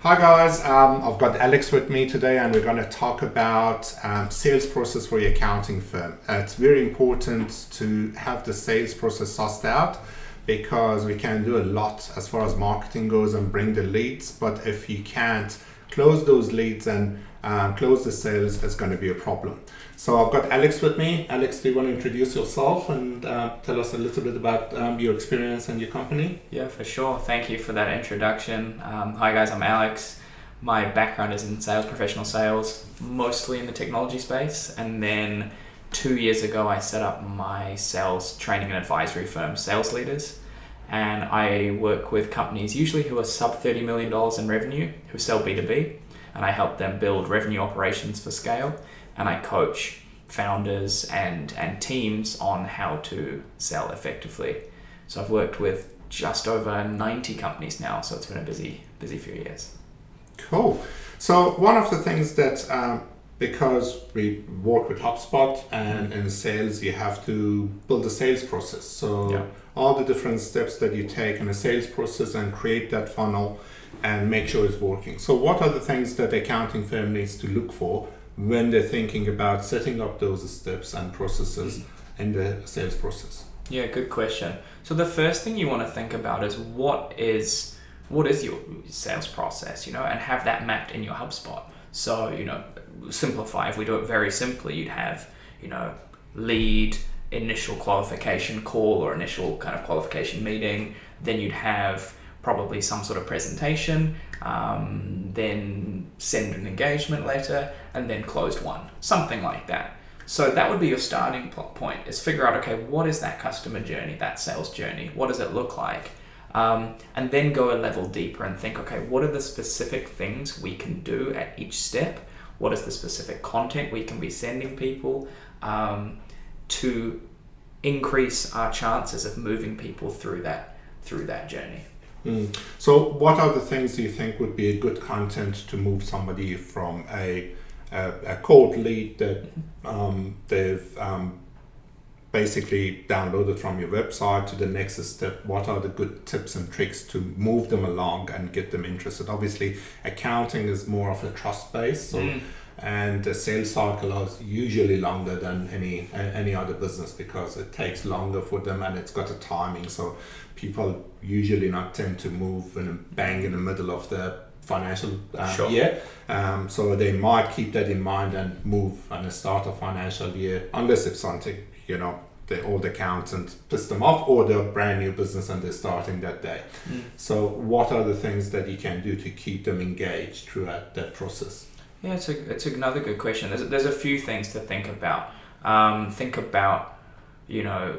Hi guys, I've got Alex with me today and we're going to talk about sales process for your accounting firm. It's very important to have the sales process sussed out because we can do a lot as far as marketing goes and bring the leads, but if you can't close those leads and close the sales, it's going to be a problem. So I've got Alex with me. Alex, do you want to introduce yourself and tell us a little bit about your experience and your company? Yeah, for sure. Thank you for that introduction. Hi guys, I'm Alex. My background is in sales, professional sales, mostly in the technology space. And then 2 years ago, I set up my sales training and advisory firm, Sales Leaders. And I work with companies usually who are sub $30 million in revenue, who sell B2B. And I help them build revenue operations for scale. And I coach founders and teams on how to sell effectively. So I've worked with just over 90 companies now, so it's been a busy few years. Cool. So one of the things that, because we work with HubSpot and in sales, you have to build a sales process. So all the different steps that you take in a sales process and create that funnel and make sure it's working. So what are the things that the accounting firm needs to look for when they're thinking about setting up those steps and processes in the sales process? Yeah, good question. So the first thing you want to think about is what is your sales process, and have that mapped in your HubSpot. So, simplify. If we do it very simply, you'd have, lead, initial qualification call or initial kind of qualification meeting. Then you'd have probably some sort of presentation, then send an engagement letter, and then closed one, something like that. So that would be your starting point, is figure out, okay, what is that customer journey, that sales journey? What does it look like? And then go a level deeper and think, okay, what are the specific things we can do at each step? What is the specific content we can be sending people to increase our chances of moving people through that journey? So what are the things you think would be a good content to move somebody from a cold lead that they've basically downloaded from your website to the next step? What are the good tips and tricks to move them along and get them interested? Obviously, accounting is more of a trust base, and the sales cycle is usually longer than any other business because it takes longer for them and it's got a timing. So people usually not tend to move in a bang in the middle of the financial year. So they might keep that in mind and move on the start of financial year, unless it's something, the old accountant pissed them off or they're a brand new business and they're starting that day. So what are the things that you can do to keep them engaged throughout that process? Yeah, it's another good question. There's a few things to think about. Think about,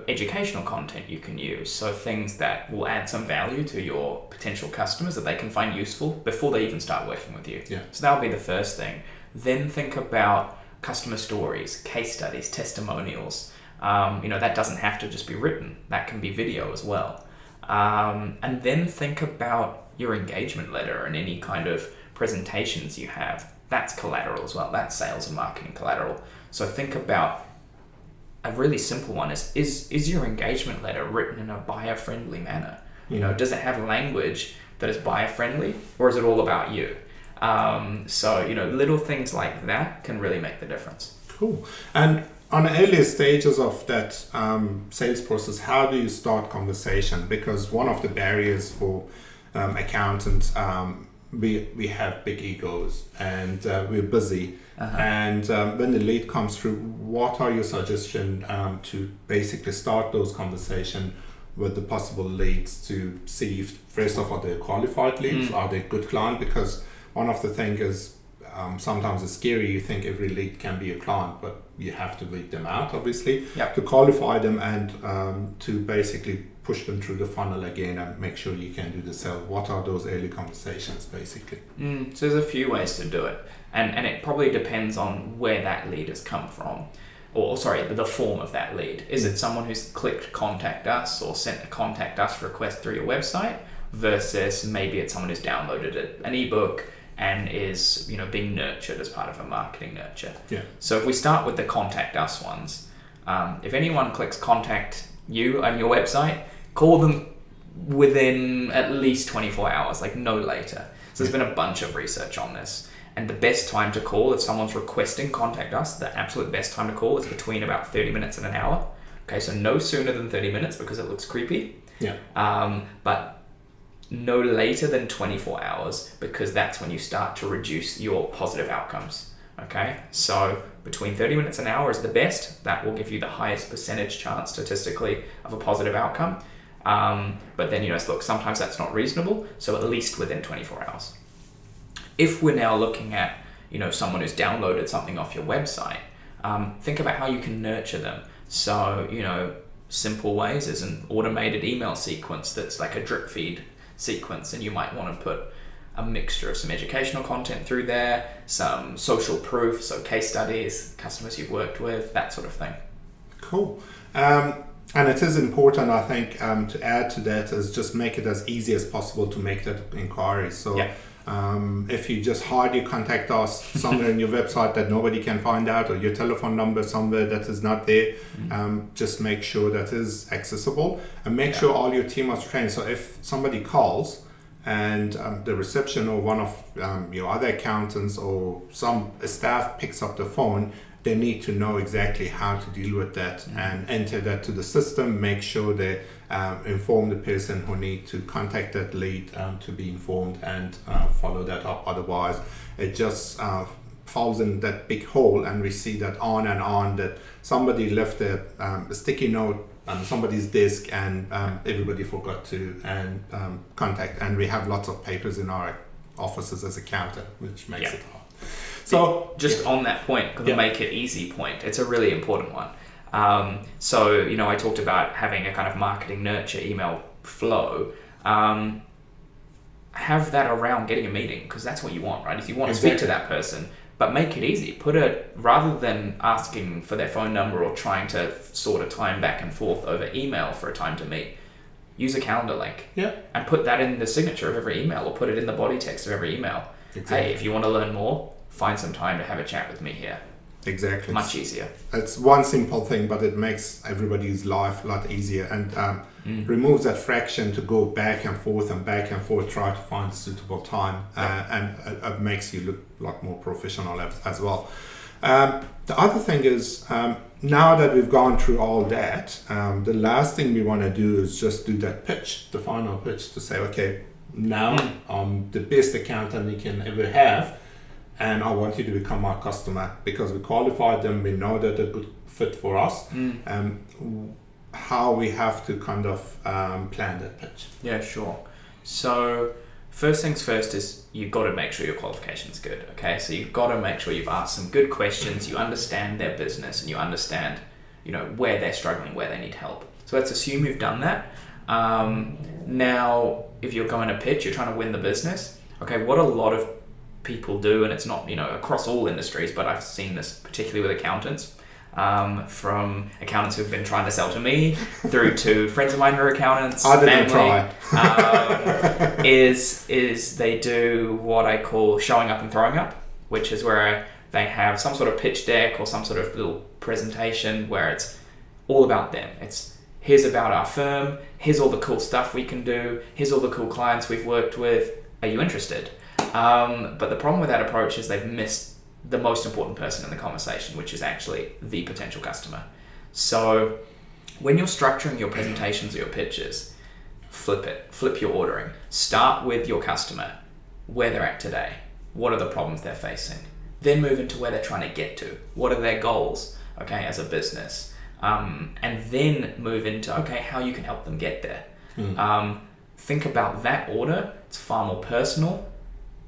educational content you can use. So things that will add some value to your potential customers that they can find useful before they even start working with you. Yeah. So that'll be the first thing. Then think about customer stories, case studies, testimonials. That doesn't have to just be written. That can be video as well. And then think about your engagement letter and any kind of presentations you have. That's collateral as well. That's sales and marketing collateral. So think about a really simple one is your engagement letter written in a buyer-friendly manner? Does it have language that is buyer-friendly, or is it all about you? So little things like that can really make the difference. Cool. And on the earlier stages of that sales process, how do you start conversation? Because one of the barriers for accountants, we have big egos and we're busy. And when the lead comes through, what are your suggestions to basically start those conversations with the possible leads to see if, first of all, they're qualified leads, are they good client? Because one of the things is sometimes it's scary. You think every lead can be a client, but you have to weed them out, obviously, to qualify them and to basically push them through the funnel again and make sure you can do the sale. What are those early conversations, basically? So there's a few ways to do it. And it probably depends on where that lead has come from. Or the form of that lead. Is it someone who's clicked contact us or sent a contact us request through your website versus maybe it's someone who's downloaded an eBook and is being nurtured as part of a marketing nurture. Yeah. So if we start with the contact us ones, if anyone clicks contact you on your website, call them within at least 24 hours, like no later. So there's been a bunch of research on this. And the best time to call, if someone's requesting contact us, the absolute best time to call is between about 30 minutes and an hour. Okay, so no sooner than 30 minutes because it looks creepy. Yeah. But no later than 24 hours because that's when you start to reduce your positive outcomes. Okay, so between 30 minutes and an hour is the best. That will give you the highest percentage chance statistically of a positive outcome. But then, look, sometimes that's not reasonable. So at least within 24 hours. If we're now looking at, someone who's downloaded something off your website, think about how you can nurture them. So, simple ways is an automated email sequence that's like a drip feed sequence, and you might want to put a mixture of some educational content through there, some social proof, so case studies, customers you've worked with, that sort of thing. Cool. And it is important, I think, to add to that is just make it as easy as possible to make that inquiry. So yeah. If you just hide your contact us somewhere in your website that nobody can find out, or your telephone number somewhere that is not there, just make sure that is accessible, and make sure all your team is trained. So if somebody calls and the reception or one of your other accountants or some staff picks up the phone, they need to know exactly how to deal with that and enter that to the system, make sure they inform the person who need to contact that lead to be informed and follow that up. Otherwise, it just falls in that big hole, and we see that on and on, that somebody left a sticky note on somebody's desk and everybody forgot to contact, and we have lots of papers in our offices as accountant, which makes it hard. So just on that point, the make it easy point, it's a really important one. So, I talked about having a kind of marketing nurture email flow. Have that around getting a meeting, because that's what you want, right? If you want to speak to that person, but make it easy. Rather than asking for their phone number or trying to sort a time back and forth over email for a time to meet, use a calendar link and put that in the signature of every email, or put it in the body text of every email. Exactly. Hey, if you want to learn more, find some time to have a chat with me here. Exactly. Much easier. It's one simple thing, but it makes everybody's life a lot easier, and removes that friction to go back and forth, try to find a suitable time, and it makes you look a lot more professional as well. The other thing is, now that we've gone through all that, the last thing we want to do is just do that pitch, the final pitch, to say, okay, now I'm the best accountant you can ever have, and I want you to become our customer because we qualified them, we know that they're a good fit for us. How we have to kind of plan that pitch. Yeah, sure. So first things first is you've got to make sure your qualification's good, okay? So you've got to make sure you've asked some good questions, you understand their business, and you understand, where they're struggling, where they need help. So let's assume you've done that. Now, if you're going to pitch, you're trying to win the business. Okay, what a lot of people do, and it's not, across all industries, but I've seen this particularly with accountants, from accountants who've been trying to sell to me through to friends of mine who are accountants, family, is they do what I call showing up and throwing up, which is where they have some sort of pitch deck or some sort of little presentation where it's all about them. It's here's about our firm, here's all the cool stuff we can do, here's all the cool clients we've worked with, are you interested? But the problem with that approach is they've missed the most important person in the conversation, which is actually the potential customer. So when you're structuring your presentations or your pitches, flip your ordering. Start with your customer, where they're at today, what are the problems they're facing, then move into where they're trying to get to, what are their goals, okay, as a business, and then move into, okay, how you can help them get there. Think about that order. It's far more personal,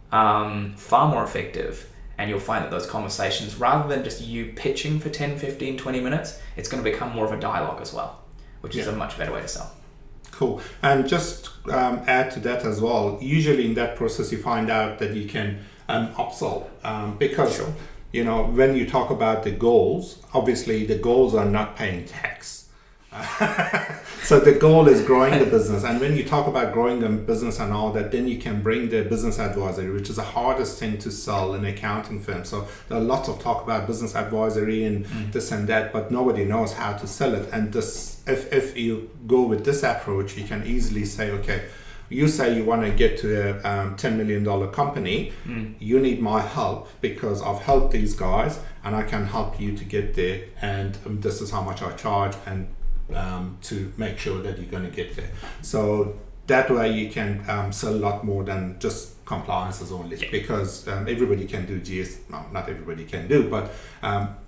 far more effective, and you'll find that those conversations, rather than just you pitching for 10, 15, 20 minutes, it's going to become more of a dialogue as well, which is a much better way to sell. Cool. And just add to that as well, usually in that process you find out that you can upsell, because when you talk about the goals, obviously the goals are not paying tax. So the goal is growing the business, and when you talk about growing the business and all that, then you can bring the business advisory, which is the hardest thing to sell in an accounting firm. So there are lots of talk about business advisory and this and that, but nobody knows how to sell it. And this, if you go with this approach, you can easily say, okay, you say you want to get to a $10 million company, you need my help because I've helped these guys and I can help you to get there, and this is how much I charge, and to make sure that you're going to get there. So that way you can sell a lot more than just compliances only, because everybody can do not everybody can do, but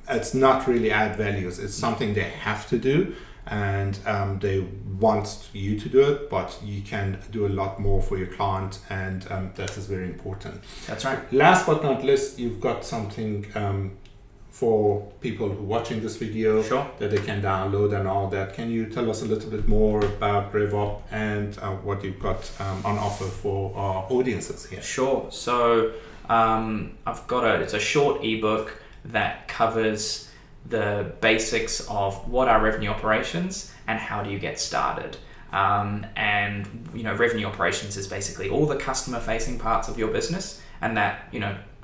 it's not really add values. It's something they have to do, and they want you to do it, but you can do a lot more for your client, and that is very important. That's right. Last but not least, you've got something for people who are watching this video that they can download and all that. Can you tell us a little bit more about RevOp and what you've got on offer for our audiences here? Sure. So I've got it's a short ebook that covers the basics of what are revenue operations and how do you get started. And revenue operations is basically all the customer facing parts of your business, and that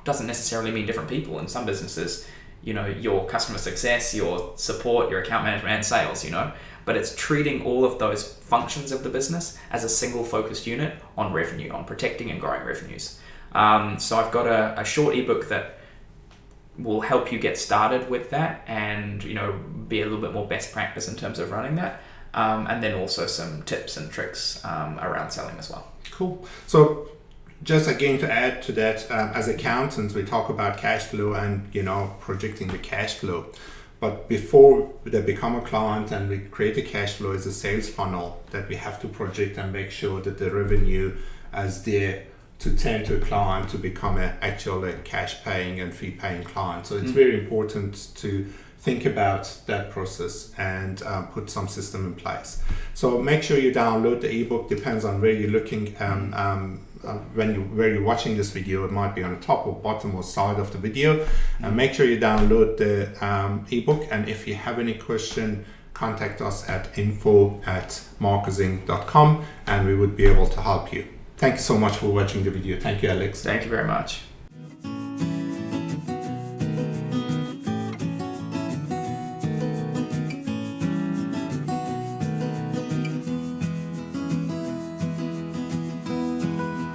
doesn't necessarily mean different people. In some businesses, your customer success, your support, your account management, and sales, but it's treating all of those functions of the business as a single focused unit on revenue, on protecting and growing revenues. So I've got a short ebook that will help you get started with that, and be a little bit more best practice in terms of running that, and then also some tips and tricks around selling as well. Cool. So just again to add to that, as accountants, we talk about cash flow and projecting the cash flow. But before they become a client and we create a cash flow, is a sales funnel that we have to project and make sure that the revenue is there to turn to a client to become an actual cash paying and fee paying client. So it's very important to think about that process and put some system in place. So make sure you download the ebook. Depends on where you're looking. Where you're watching this video, it might be on the top or bottom or side of the video. Make sure you download the ebook, and if you have any question, contact us at info@markezing.com and we would be able to help you. Thank you so much for watching the video. Thank you, Alex. Thank you very much.